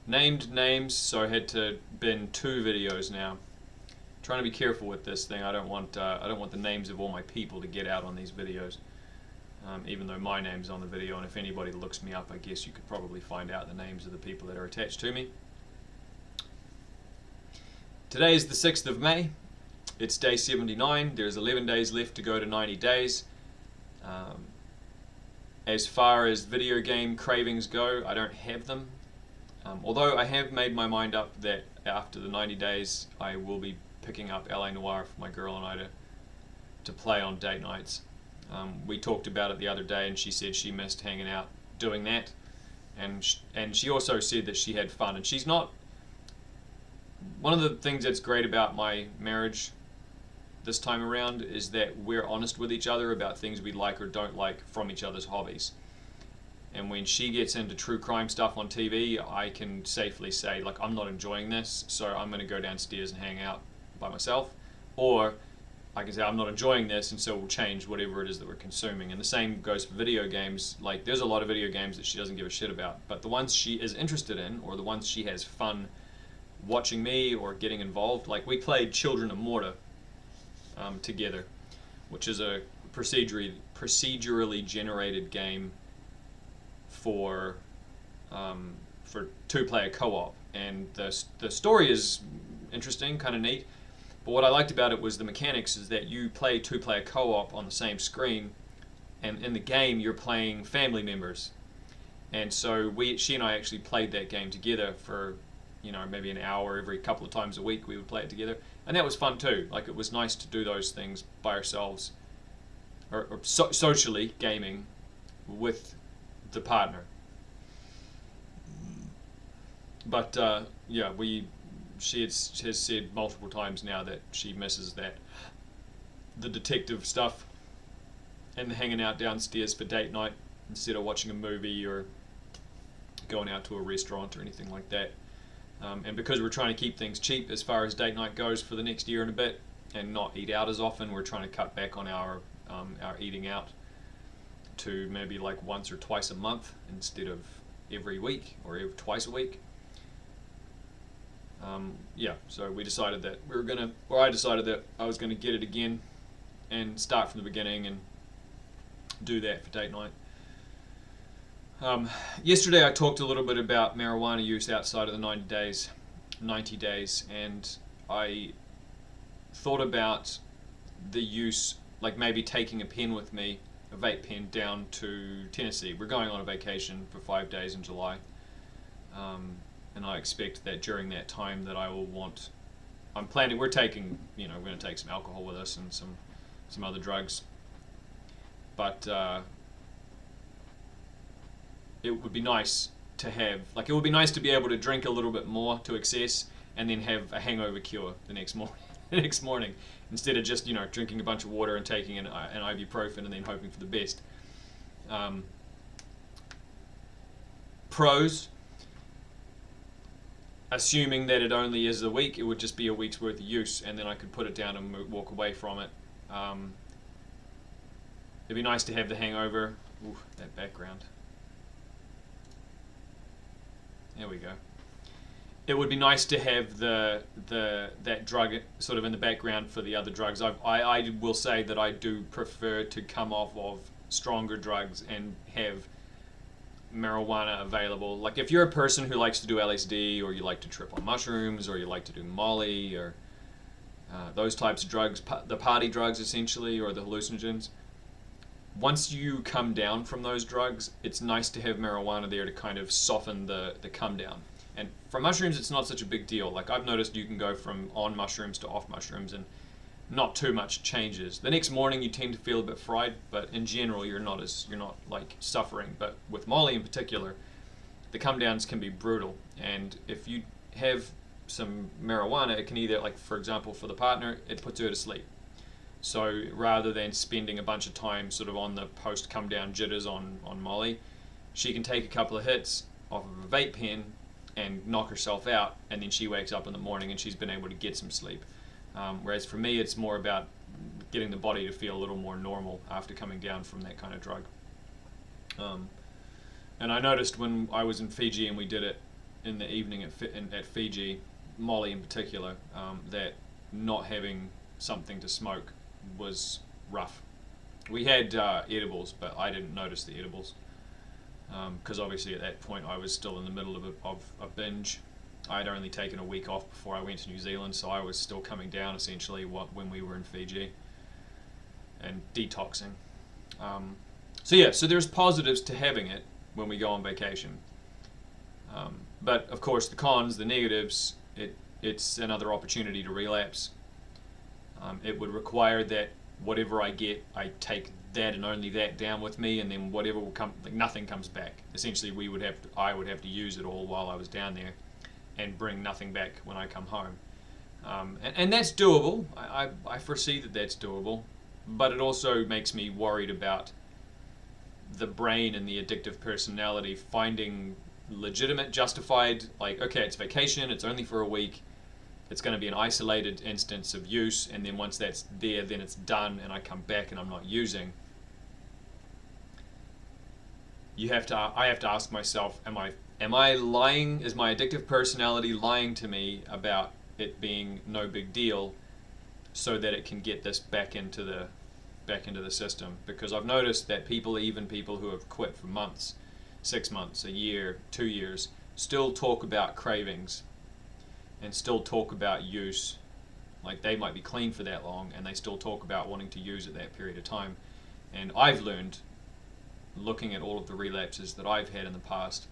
named names, so I had to bin 2 videos now. Trying to be careful with this thing. I don't want the names of all my people to get out on these videos. Even though my name's on the video, and if anybody looks me up, I guess you could probably find out the names of the people that are attached to me. Today is the 6th of May. It's day 79. There's 11 days left to go to 90 days. As far as video game cravings go, I don't have them. Although I have made my mind up that after the 90 days, I will be picking up LA Noire for my girl and I to play on date nights. We talked about it the other day, and she said she missed hanging out doing that, and she also said that she had fun. And she's not. One of the things that's great about my marriage this time around is that we're honest with each other about things we like or don't like from each other's hobbies. And when she gets into true crime stuff on TV, I can safely say, like, I'm not enjoying this, so I'm going to go downstairs and hang out by myself. Or I can say, I'm not enjoying this, and so we'll change whatever it is that we're consuming. And the same goes for video games. Like, there's a lot of video games that she doesn't give a shit about, but the ones she is interested in, or the ones she has fun watching me or getting involved, like we played Children of Morta together, which is a procedurally generated game for 2-player co-op, and the story is interesting, kind of neat. But what I liked about it was the mechanics is that you play 2-player co-op on the same screen, and in the game you're playing family members. And so she and I actually played that game together for, maybe an hour every couple of times a week. We would play it together, and that was fun too. Like, it was nice to do those things by ourselves, or socially gaming with the partner. But yeah, she has said multiple times now that she misses the detective stuff and hanging out downstairs for date night instead of watching a movie or going out to a restaurant or anything like that. And because we're trying to keep things cheap as far as date night goes for the next year and a bit, and not eat out as often, we're trying to cut back on our eating out to maybe like once or twice a month instead of every week or twice a week. Yeah, so we decided that I decided that I was gonna get it again and start from the beginning and do that for date night. Yesterday I talked a little bit about marijuana use outside of the 90 days, and I thought about the use, like maybe taking a pen with me, a vape pen, down to Tennessee. We're going on a vacation for 5 days in July, and I expect that during that time that we're taking, we're going to take some alcohol with us and some other drugs, but it would be nice to be able to drink a little bit more to excess and then have a hangover cure the next morning, instead of just drinking a bunch of water and taking an ibuprofen and then hoping for the best. Pros: assuming that it only is a week, it would just be a week's worth of use, and then I could put it down and walk away from it. It'd be nice to have the hangover. Ooh, that background. There we go. It would be nice to have that drug sort of in the background for the other drugs. I will say that I do prefer to come off of stronger drugs and have marijuana available. Like, if you're a person who likes to do LSD, or you like to trip on mushrooms, or you like to do Molly, or those types of drugs, the party drugs essentially, or the hallucinogens, once you come down from those drugs, it's nice to have marijuana there to kind of soften the come down. And for mushrooms, it's not such a big deal. Like, I've noticed you can go from on mushrooms to off mushrooms and not too much changes. The next morning you tend to feel a bit fried, but in general you're not like suffering. But with Molly in particular, the come downs can be brutal. And if you have some marijuana, it can either, like for example for the partner, it puts her to sleep. So rather than spending a bunch of time sort of on the post come down jitters on Molly, she can take a couple of hits off of a vape pen and knock herself out, and then she wakes up in the morning and she's been able to get some sleep. Whereas for me, it's more about getting the body to feel a little more normal after coming down from that kind of drug. And I noticed when I was in Fiji and we did it, in the evening at Fiji, Molly in particular, that not having something to smoke was rough. We had edibles, but I didn't notice the edibles because obviously at that point I was still in the middle of a binge. I'd only taken a week off before I went to New Zealand, so I was still coming down essentially when we were in Fiji and detoxing. So there's positives to having it when we go on vacation. But of course the cons, the negatives, it's another opportunity to relapse. It would require that whatever I get, I take that and only that down with me, and then whatever will come, like nothing comes back. Essentially, I would have to use it all while I was down there, and bring nothing back when I come home. And that's doable. I foresee that that's doable, but it also makes me worried about the brain and the addictive personality finding legitimate, justified, like, okay, it's vacation, it's only for a week, it's going to be an isolated instance of use, and then once that's there, then it's done, and I come back and I'm not using. I have to ask myself, am I lying? Is my addictive personality lying to me about it being no big deal, so that it can get this back into the system? Because I've noticed that even people who have quit for months, 6 months, a year, 2 years, still talk about cravings and still talk about use. Like, they might be clean for that long and they still talk about wanting to use at that period of time. And I've learned, looking at all of the relapses that I've had in the past,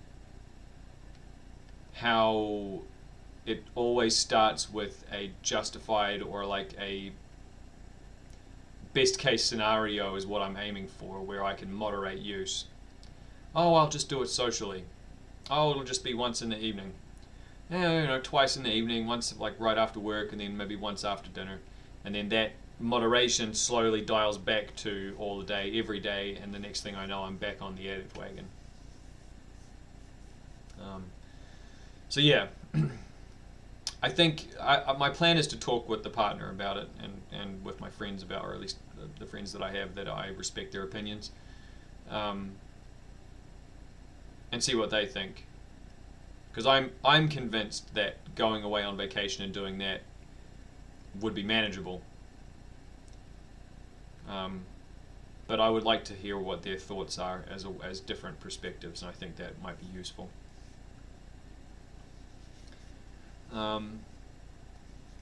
how it always starts with a justified, or like a best case scenario is what I'm aiming for, where I can moderate use. Oh, I'll just do it socially. Oh, it'll just be once in the evening. Yeah, twice in the evening, once like right after work, and then maybe once after dinner. And then that moderation slowly dials back to all the day, every day, and the next thing I know, I'm back on the addict wagon. So yeah, I think my plan is to talk with the partner about it, and with my friends about, or at least the friends that I have that I respect their opinions, and see what they think. Because I'm convinced that going away on vacation and doing that would be manageable. But I would like to hear what their thoughts are as different perspectives, and I think that might be useful.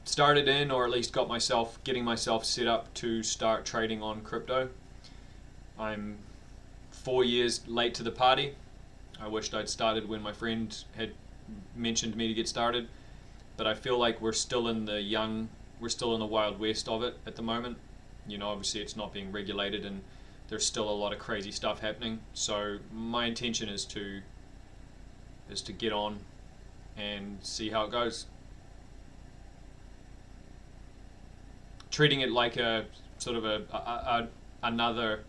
Started in, or at least getting myself set up to start trading on crypto. I'm 4 years late to the party. I wished I'd started when my friend had mentioned me to get started, but I feel like we're still in the wild west of it at the moment. Obviously it's not being regulated, and there's still a lot of crazy stuff happening. So my intention is to get on and see how it goes. Treating it like a sort of another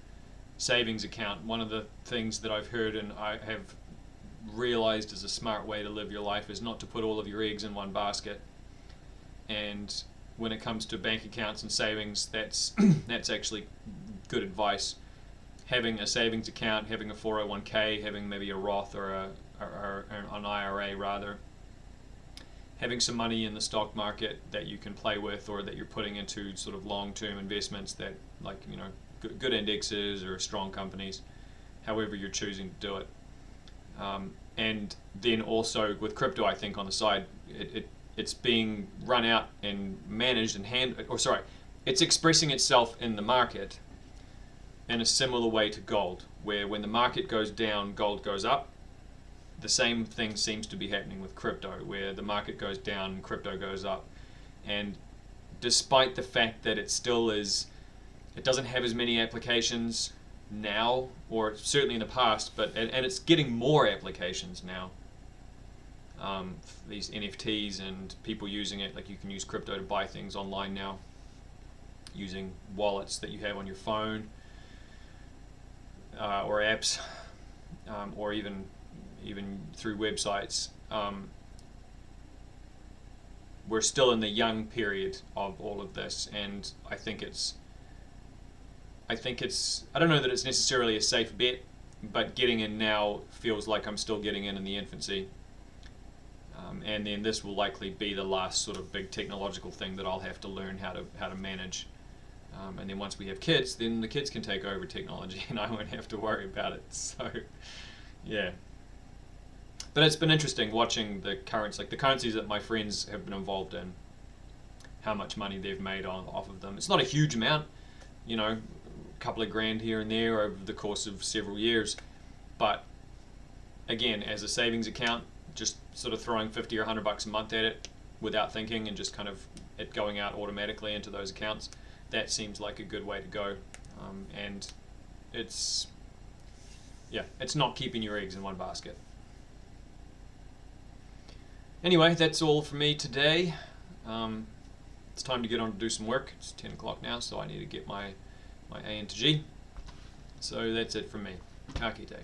savings account. One of the things that I've heard and I have realized is a smart way to live your life is not to put all of your eggs in one basket. And when it comes to bank accounts and savings, that's actually good advice. Having a savings account, having a 401k, having maybe a Roth or an IRA rather, having some money in the stock market that you can play with, or that you're putting into sort of long-term investments that, like, good indexes or strong companies, however you're choosing to do it. And then also with crypto, I think on the side, it's being run out and managed and it's expressing itself in the market in a similar way to gold, where when the market goes down, gold goes up. The same thing seems to be happening with crypto, where the market goes down, crypto goes up. And despite the fact that it doesn't have as many applications now, or certainly in the past, and it's getting more applications now. These NFTs and people using it, like you can use crypto to buy things online now, using wallets that you have on your phone, or apps, or even through websites. We're still in the young period of all of this, and I think it's I don't know that it's necessarily a safe bet, but getting in now feels like I'm still getting in the infancy. and then this will likely be the last sort of big technological thing that I'll have to learn how to manage. And then once we have kids, then the kids can take over technology, and I won't have to worry about it. So, yeah. But it's been interesting watching the currencies that my friends have been involved in, how much money they've made off of them. It's not a huge amount, a couple of grand here and there over the course of several years, but again, as a savings account, just sort of throwing 50 or $100 a month at it without thinking, and just kind of it going out automatically into those accounts, that seems like a good way to go. And it's not keeping your eggs in one basket. Anyway, that's all for me today. It's time to get on to do some work. It's 10 o'clock now, so I need to get my A into G. So that's it from me. Ka kite.